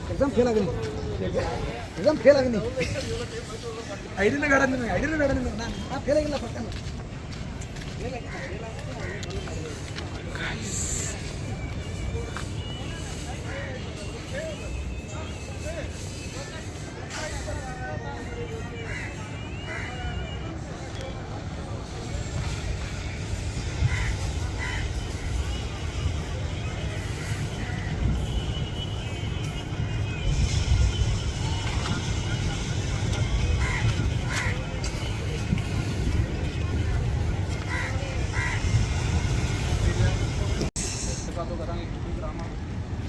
exam fail ಆಗಿನಿ ಐಡಿನ ಬೇಡ ನಿಮಗೆ ನಾನು ಫೇಲ್ ಆಗಿಲ್ಲ ಫಸ್ಟ್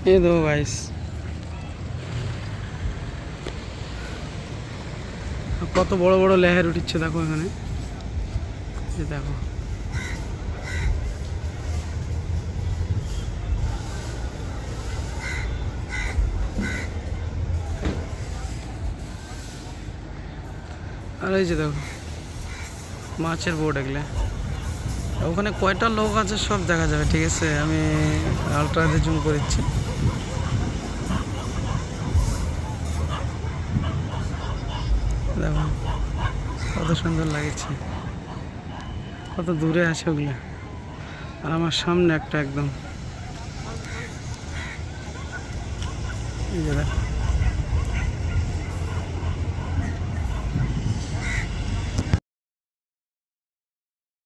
ये दो गाइस কত বড় বড় লেহের উঠছে দেখো এখানে এই দেখো আর এই যে দেখো মাছের বোট এগুলো ওখানে কয়টা লোক আছে সব দেখা যাবে ঠিক আছে আমি আলট্রাতে জুম করেছি দেখো কত সুন্দর লাগছে কত দূরে আছে ওগুলো আর আমার সামনে একটা একদম এই যে দেখো